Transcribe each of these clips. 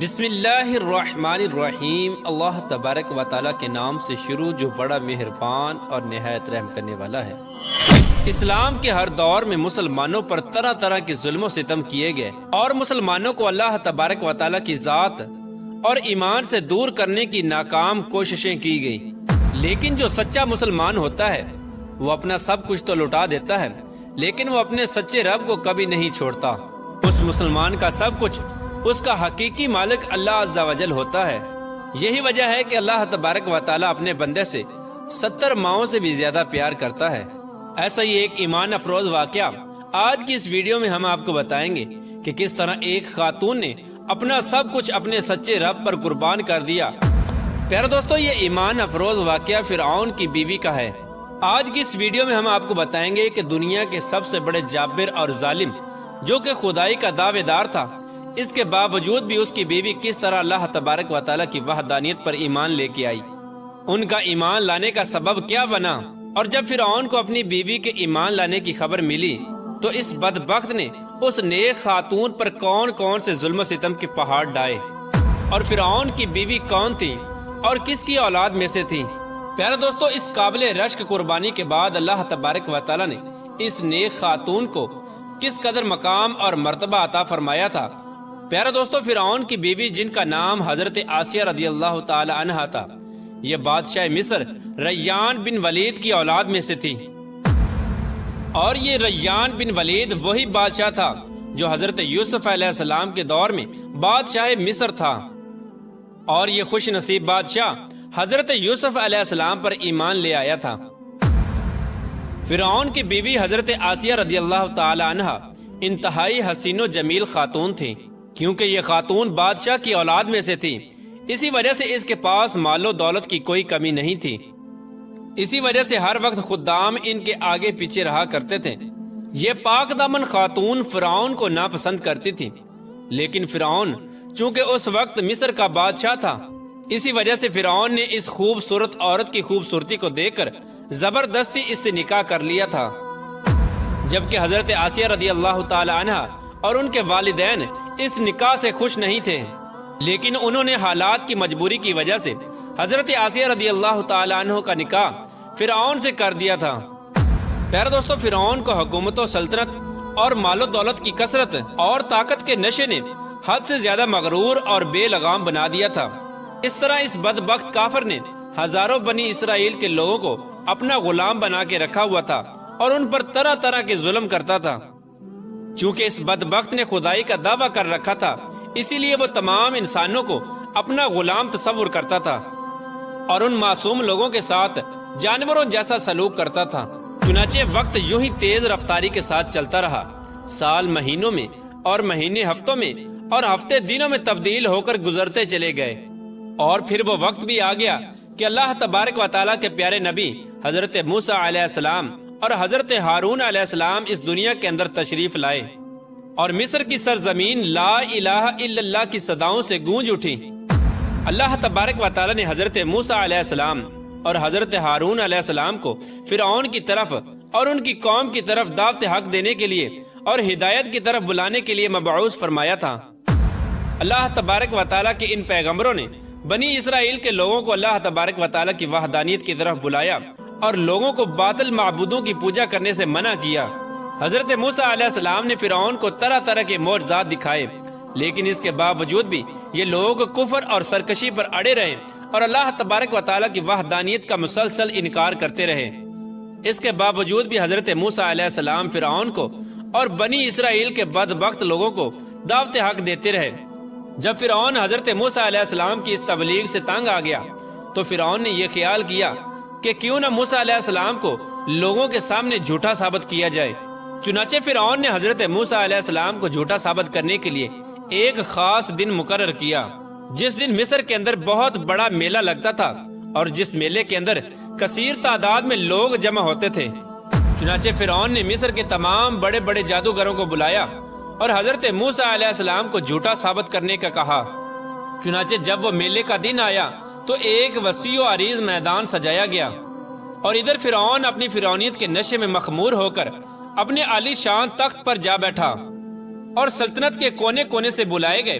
بسم اللہ الرحمن الرحیم۔ اللہ تبارک و تعالیٰ کے نام سے شروع جو بڑا مہربان اور نہایت رحم کرنے والا ہے۔ اسلام کے ہر دور میں مسلمانوں پر طرح طرح کے ظلم و ستم کیے گئے اور مسلمانوں کو اللہ تبارک و تعالیٰ کی ذات اور ایمان سے دور کرنے کی ناکام کوششیں کی گئی، لیکن جو سچا مسلمان ہوتا ہے وہ اپنا سب کچھ تو لٹا دیتا ہے، لیکن وہ اپنے سچے رب کو کبھی نہیں چھوڑتا۔ اس مسلمان کا سب کچھ اس کا حقیقی مالک اللہ عز و جل ہوتا ہے۔ یہی وجہ ہے کہ اللہ تبارک و تعالیٰ اپنے بندے سے 70 ماؤں سے بھی زیادہ پیار کرتا ہے۔ ایسا ہی ایک ایمان افروز واقعہ آج کی اس ویڈیو میں ہم آپ کو بتائیں گے کہ کس طرح ایک خاتون نے اپنا سب کچھ اپنے سچے رب پر قربان کر دیا۔ پیارے دوستو، یہ ایمان افروز واقعہ فرعون کی بیوی کا ہے۔ آج کی اس ویڈیو میں ہم آپ کو بتائیں گے کہ دنیا کے سب سے بڑے جابر اور ظالم جو کہ خدائی کا دعوے دار تھا، اس کے باوجود بھی اس کی بیوی کس طرح اللہ تبارک و تعالیٰ کی وحدانیت پر ایمان لے کے آئی۔ ان کا ایمان لانے کا سبب کیا بنا، اور جب فرعون کو اپنی بیوی کے ایمان لانے کی خبر ملی تو اس بدبخت نے اس نیک خاتون پر کون کون سے ظلم و ستم کے پہاڑ ڈائے، اور فرعون کی بیوی کون تھی اور کس کی اولاد میں سے تھی۔ پیارے دوستو، اس قابل رشک قربانی کے بعد اللہ تبارک و تعالیٰ نے اس نیک خاتون کو کس قدر مقام اور مرتبہ عطا فرمایا تھا۔ پیارے دوستو، فرعون کی بیوی جن کا نام حضرت آسیہ رضی اللہ تعالی عنہا تھا، یہ بادشاہ مصر ریان بن ولید کی اولاد میں سے تھی، اور یہ ریان بن ولید وہی بادشاہ تھا جو حضرت یوسف علیہ السلام کے دور میں بادشاہ مصر تھا، اور یہ خوش نصیب بادشاہ حضرت یوسف علیہ السلام پر ایمان لے آیا تھا۔ فرعون کی بیوی حضرت آسیہ رضی اللہ تعالی عنہا انتہائی حسین و جمیل خاتون تھی، کیونکہ یہ خاتون بادشاہ کی اولاد میں سے تھی، اسی وجہ سے اس کے پاس مال و دولت کی کوئی کمی نہیں تھی۔ اسی وجہ سے ہر وقت خدام ان کے آگے پیچھے رہا کرتے تھے۔ یہ پاک دامن خاتون فرعون کو ناپسند کرتی تھی، لیکن فرعون چونکہ اس وقت مصر کا بادشاہ تھا، اسی وجہ سے فرعون نے اس خوبصورت عورت کی خوبصورتی کو دیکھ کر زبردستی اس سے نکاح کر لیا تھا، جبکہ حضرت آسیہ رضی اللہ تعالی عنہا اور ان کے والدین اس نکاح سے خوش نہیں تھے، لیکن انہوں نے حالات کی مجبوری کی وجہ سے حضرت آسیہ رضی اللہ تعالی عنہ کا نکاح فرعون سے کر دیا تھا۔ پیارے دوستو، فرعون کو حکومت و سلطنت اور مال و دولت کی کثرت اور طاقت کے نشے نے حد سے زیادہ مغرور اور بے لگام بنا دیا تھا۔ اس طرح اس بدبخت کافر نے ہزاروں بنی اسرائیل کے لوگوں کو اپنا غلام بنا کے رکھا ہوا تھا اور ان پر طرح طرح کے ظلم کرتا تھا۔ چونکہ اس بدبخت نے خدائی کا دعویٰ کر رکھا تھا، اسی لیے وہ تمام انسانوں کو اپنا غلام تصور کرتا تھا اور ان معصوم لوگوں کے ساتھ جانوروں جیسا سلوک کرتا تھا۔ چنانچہ وقت یوں ہی تیز رفتاری کے ساتھ چلتا رہا، سال مہینوں میں اور مہینے ہفتوں میں اور ہفتے دنوں میں تبدیل ہو کر گزرتے چلے گئے، اور پھر وہ وقت بھی آ گیا کہ اللہ تبارک و تعالیٰ کے پیارے نبی حضرت موسیٰ علیہ السلام اور حضرت ہارون علیہ السلام اس دنیا کے اندر تشریف لائے، اور مصر کی سرزمین لا الہ الا اللہ کی صداؤں سے گونج اٹھی۔ اللہ تبارک و تعالیٰ نے حضرت موسیٰ علیہ السلام اور حضرت ہارون علیہ السلام کو فرعون کی طرف اور ان کی قوم کی طرف دعوت حق دینے کے لیے اور ہدایت کی طرف بلانے کے لیے مبعوث فرمایا تھا۔ اللہ تبارک و تعالیٰ کے ان پیغمبروں نے بنی اسرائیل کے لوگوں کو اللہ تبارک و تعالیٰ کی وحدانیت کی طرف بلایا اور لوگوں کو باطل معبودوں کی پوجا کرنے سے منع کیا۔ حضرت موسیٰ علیہ السلام نے فرعون کو طرح طرح کے معجزات دکھائے، لیکن اس کے باوجود بھی یہ لوگ کفر اور سرکشی پر اڑے رہے اور اللہ تبارک و تعالیٰ کی وحدانیت کا مسلسل انکار کرتے رہے۔ اس کے باوجود بھی حضرت موسیٰ علیہ السلام فرعون کو اور بنی اسرائیل کے بدبخت لوگوں کو دعوت حق دیتے رہے۔ جب فرعون حضرت موسیٰ علیہ السلام کی اس تبلیغ سے تنگ آ گیا تو فرعون نے یہ خیال کیا کہ کیوں نہ موسیٰ علیہ السلام کو لوگوں کے سامنے جھوٹا ثابت کیا جائے۔ چنانچہ فرعون نے حضرت موسیٰ علیہ السلام کو جھوٹا ثابت کرنے کے لیے ایک خاص دن مقرر کیا، جس دن مصر کے اندر بہت بڑا میلہ لگتا تھا اور جس میلے کے اندر کثیر تعداد میں لوگ جمع ہوتے تھے۔ چنانچہ فرعون نے مصر کے تمام بڑے بڑے جادوگروں کو بلایا اور حضرت موسیٰ علیہ السلام کو جھوٹا ثابت کرنے کا کہا۔ چنانچہ جب وہ میلے کا دن آیا تو ایک وسیع و عریض میدان سجایا گیا، اور ادھر فرعون اپنی فرعونیت کے نشے میں مخمور ہو کر اپنے عالی شان تخت پر جا بیٹھا، اور سلطنت کے کونے کونے سے بلائے گئے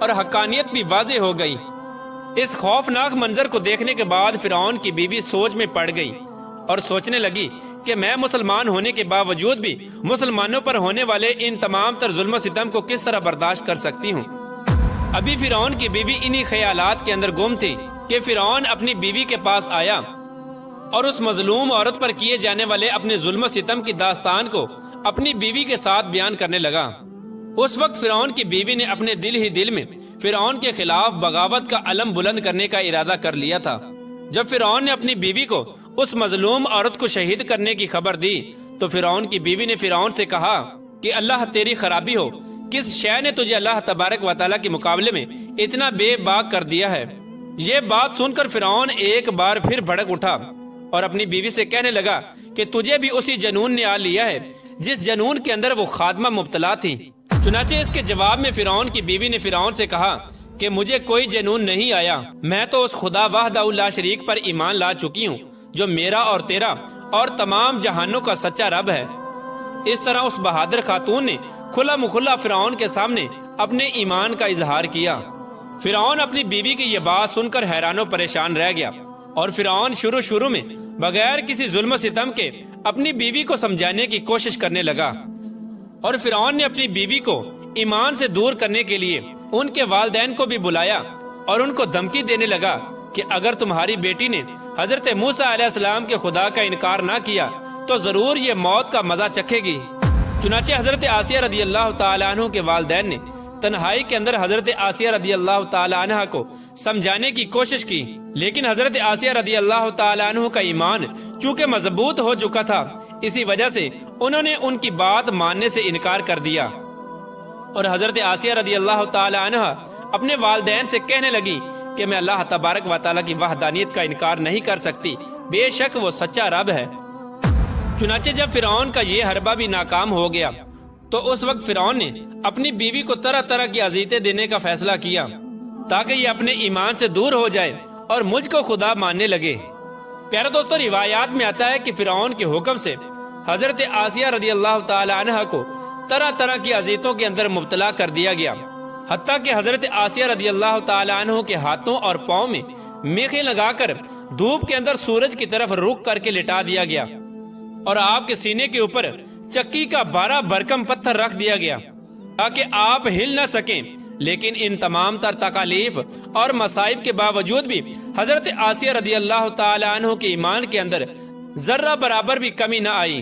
اور حقانیت بھی واضح ہو گئی۔ اس خوفناک منظر کو دیکھنے کے بعد فرعون کی بیوی سوچ میں پڑ گئی اور سوچنے لگی کہ میں مسلمان ہونے کے باوجود بھی مسلمانوں پر ہونے والے ان تمام تر ظلم و ستم کو کس طرح برداشت کر سکتی ہوں۔ ابھی فرعون کی بیوی انہی خیالات کے اندر گم تھی کہ فرعون اپنی بیوی کے پاس آیا اور اس مظلوم عورت پر کیے جانے والے اپنے ظلم و ستم کی داستان کو اپنی بیوی کے ساتھ بیان کرنے لگا۔ اس وقت فرعون کی بیوی نے اپنے دل میں فرعون کے خلاف بغاوت کا علم بلند کرنے کا ارادہ کر لیا تھا۔ جب فرعون نے اپنی بیوی کو اس مظلوم عورت کو شہید کرنے کی خبر دی تو فرعون کی بیوی نے فرعون سے کہا کہ اللہ تیری خرابی ہو، کس شے نے تجھے اللہ تبارک و تعالیٰ کے مقابلے میں اتنا بے باک کر دیا ہے؟ یہ بات سن کر فرعون ایک بار پھر بھڑک اٹھا اور اپنی بیوی سے کہنے لگا کہ تجھے بھی اسی جنون نے آ لیا ہے جس جنون کے اندر وہ خادمہ مبتلا تھی۔ چنانچہ اس کے جواب میں فرعون کی بیوی نے فرعون سے کہا کہ مجھے کوئی جنون نہیں آیا، میں تو اس خدا وحدہ لا شریک پر ایمان لا چکی ہوں جو میرا اور تیرا اور تمام جہانوں کا سچا رب ہے۔ اس طرح اس بہادر خاتون نے کھلا مکھلا فرعون کے سامنے اپنے ایمان کا اظہار کیا۔ فرعون اپنی بیوی کی یہ بات سن کر حیران و پریشان رہ گیا اور فرعون شروع میں بغیر کسی ظلم و ستم کے اپنی بیوی کو سمجھانے کی کوشش کرنے لگا، اور فرعون نے اپنی بیوی کو ایمان سے دور کرنے کے لیے ان کے والدین کو بھی بلایا اور ان کو دھمکی دینے لگا کہ اگر تمہاری بیٹی نے حضرت موسیٰ علیہ السلام کے خدا کا انکار نہ کیا تو ضرور یہ موت کا مزہ چکھے گی۔ چنانچہ حضرت آسیہ رضی اللہ تعالیٰ عنہ کے والدین نے تنہائی کے اندر حضرت آسیہ رضی اللہ تعالیٰ عنہ کو سمجھانے کی کوشش کی، لیکن حضرت آسیہ رضی اللہ تعالیٰ عنہ کا ایمان چونکہ مضبوط ہو چکا تھا، اسی وجہ سے انہوں نے ان کی بات ماننے سے انکار کر دیا، اور حضرت آسیہ رضی اللہ تعالی عنہ اپنے والدین سے کہنے لگی کہ میں اللہ تبارک و تعالیٰ کی وحدانیت کا انکار نہیں کر سکتی، بے شک وہ سچا رب ہے۔ چنانچہ جب فرعون کا یہ حربہ بھی ناکام ہو گیا تو اس وقت فرعون نے اپنی بیوی کو طرح طرح کی اذیتیں دینے کا فیصلہ کیا تاکہ یہ اپنے ایمان سے دور ہو جائے اور مجھ کو خدا ماننے لگے۔ پیارے دوستو، روایات میں آتا ہے کہ فرعون کے حکم سے حضرت آسیہ رضی اللہ تعالی عنہ کو طرح طرح کی اذیتوں کے اندر مبتلا کر دیا گیا، حتیٰ کہ حضرت آسیہ رضی اللہ تعالی عنہ کے ہاتھوں اور پاؤں میں میخیں لگا کر دھوپ کے اندر سورج کی طرف رخ کر کے لٹا دیا گیا، اور آپ کے سینے کے اوپر چکی کا 12 بھرکم پتھر رکھ دیا گیا تاکہ آپ ہل نہ سکیں۔ لیکن ان تمام تر تکالیف اور مصائب کے باوجود بھی حضرت آسیہ رضی اللہ تعالی عنہ کے ایمان کے اندر ذرہ برابر بھی کمی نہ آئی،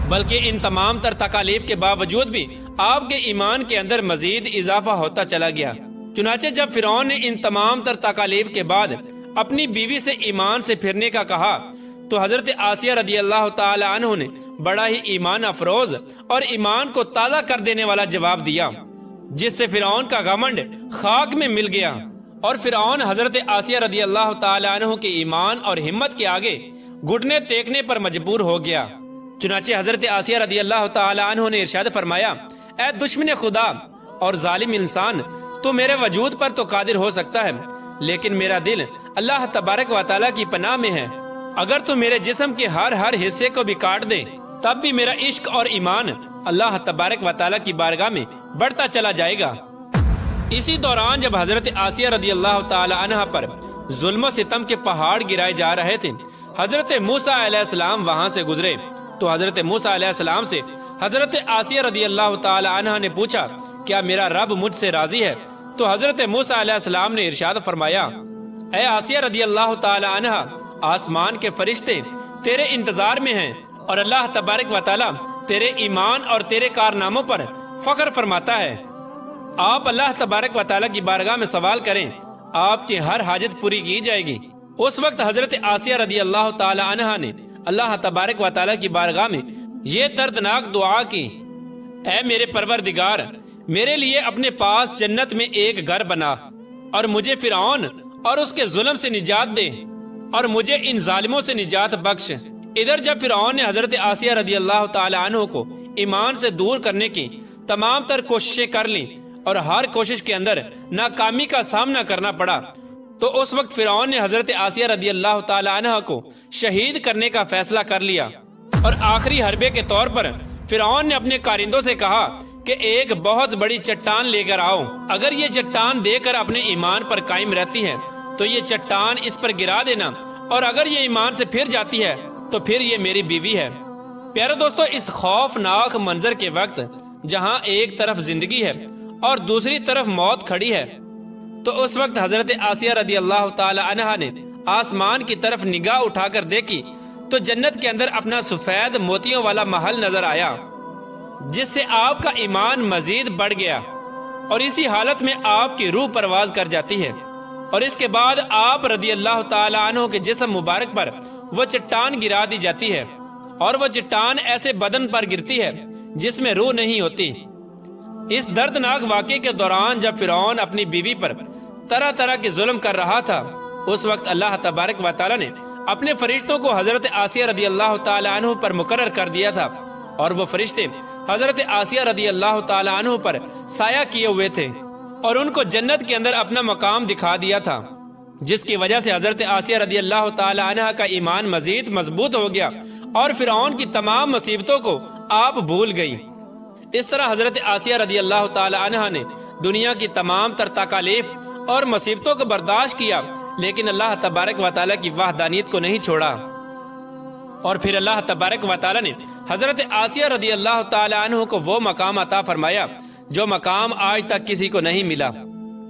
بلکہ ان تمام تر تکالیف کے باوجود بھی آپ کے ایمان کے اندر مزید اضافہ ہوتا چلا گیا۔ چنانچہ جب فرعون نے ان تمام تر تکالیف کے بعد اپنی بیوی سے ایمان سے پھرنے کا کہا تو حضرت آسیہ رضی اللہ تعالی عنہ نے بڑا ہی ایمان افروز اور ایمان کو تازہ کر دینے والا جواب دیا، جس سے فرعون کا گھمنڈ خاک میں مل گیا، اور فرعون حضرت آسیہ رضی اللہ تعالی عنہ کے ایمان اور ہمت کے آگے گھٹنے ٹیکنے پر مجبور ہو گیا۔ چنانچہ حضرت آسیہ رضی اللہ تعالی عنہ نے ارشاد فرمایا، اے دشمن خدا اور ظالم انسان، تو میرے وجود پر تو قادر ہو سکتا ہے، لیکن میرا دل اللہ تبارک و تعالیٰ کی پناہ میں ہے۔ اگر تو میرے جسم کے ہر حصے کو بھی کاٹ دے تب بھی میرا عشق اور ایمان اللہ تبارک و تعالیٰ کی بارگاہ میں بڑھتا چلا جائے گا۔ اسی دوران جب حضرت آسیہ رضی اللہ تعالی عنہ پر ظلم و ستم کے پہاڑ گرائے جا رہے تھے، حضرت موسیٰ علیہ السلام وہاں سے گزرے تو حضرت موسیٰ علیہ السلام سے حضرت آسیہ رضی اللہ تعالی عنہ نے پوچھا، کیا میرا رب مجھ سے راضی ہے؟ تو حضرت موسیٰ علیہ السلام نے ارشاد فرمایا، اے آسیہ رضی اللہ تعالی عنہ، آسمان کے فرشتے تیرے انتظار میں ہیں اور اللہ تبارک و تعالیٰ تیرے ایمان اور تیرے کارناموں پر فخر فرماتا ہے۔ آپ اللہ تبارک و تعالیٰ کی بارگاہ میں سوال کریں، آپ کی ہر حاجت پوری کی جائے گی۔ اس وقت حضرت آسیہ رضی اللہ تعالی عنہ نے اللہ تبارک و تعالیٰ کی بارگاہ میں یہ دردناک دعا کی، اے میرے پروردگار، میرے لیے اپنے پاس جنت میں ایک گھر بنا اور مجھے فرعون اور اس کے ظلم سے نجات دے اور مجھے ان ظالموں سے نجات بخش۔ ادھر جب فرعون نے حضرت آسیہ رضی اللہ تعالی عنہ کو ایمان سے دور کرنے کی تمام تر کوششیں کر لیں اور ہر کوشش کے اندر ناکامی کا سامنا کرنا پڑا، تو اس وقت فرعون نے حضرت آسیہ رضی اللہ تعالی عنہ کو شہید کرنے کا فیصلہ کر لیا، اور آخری حربے کے طور پر فرعون نے اپنے کارندوں سے کہا کہ ایک بہت بڑی چٹان لے کر آؤ، اگر یہ چٹان دے کر اپنے ایمان پر قائم رہتی ہے تو یہ چٹان اس پر گرا دینا، اور اگر یہ ایمان سے پھر جاتی ہے تو پھر یہ میری بیوی ہے۔ پیارے دوستو، اس خوفناک منظر کے وقت جہاں ایک طرف زندگی ہے اور دوسری طرف موت کھڑی ہے، تو اس وقت حضرت آسیہ رضی اللہ تعالی عنہا نے آسمان کی طرف نگاہ اٹھا کر دیکھی تو جنت کے اندر اپنا سفید موتیوں والا محل نظر آیا، جس سے آپ کا ایمان مزید بڑھ گیا، اور اسی حالت میں آپ کی روح پرواز کر جاتی ہے، اور اس کے بعد آپ رضی اللہ تعالی عنہ کے جسم مبارک پر وہ چٹان گرا دی جاتی ہے، اور وہ چٹان ایسے بدن پر گرتی ہے جس میں روح نہیں ہوتی۔ اس دردناک واقعے کے دوران جب فرعون اپنی بیوی پر طرح طرح کے ظلم کر رہا تھا، اس وقت اللہ تبارک و تعالی نے اپنے فرشتوں کو حضرت آسیہ رضی اللہ تعالی عنہ پر مقرر کر دیا تھا، اور وہ فرشتے حضرت آسیہ رضی اللہ تعالی عنہ پر سایہ کیے ہوئے تھے، اور ان کو جنت کے اندر اپنا مقام دکھا دیا تھا، جس کی وجہ سے حضرت آسیہ رضی اللہ تعالی عنہ کا ایمان مزید مضبوط ہو گیا، اور فرعون کی تمام مصیبتوں کو آپ بھول گئیں۔ اس طرح حضرت آسیہ رضی اللہ تعالی عنہ نے دنیا کی تمام تر تکالیف اور مصیبتوں کو برداشت کیا، لیکن اللہ تبارک و تعالی کی وحدانیت کو نہیں چھوڑا، اور پھر اللہ تبارک و تعالی نے حضرت آسیہ رضی اللہ تعالی عنہ کو وہ مقام عطا فرمایا جو مقام آج تک کسی کو نہیں ملا۔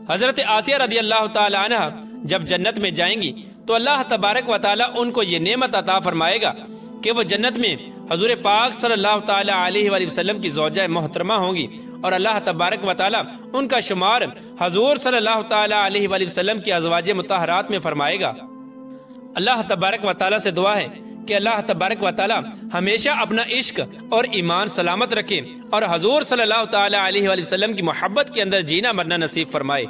حضرت آسیہ رضی اللہ تعالی عنہ جب جنت میں جائیں گی تو اللہ تبارک و تعالی ان کو یہ نعمت عطا فرمائے گا کہ وہ جنت میں حضور پاک صلی اللہ تعالی علیہ وآلہ وسلم کی زوجہ محترمہ ہوں گی، اور اللہ تبارک و تعالی ان کا شمار حضور صلی اللہ تعالی علیہ وآلہ وسلم کی ازواج مطہرات میں فرمائے گا۔ اللہ تبارک و تعالی سے دعا ہے کہ اللہ تبارک و تعالی ہمیشہ اپنا عشق اور ایمان سلامت رکھے، اور حضور صلی اللہ تعالی علیہ وآلہ وسلم کی محبت کے اندر جینا مرنا نصیب فرمائے۔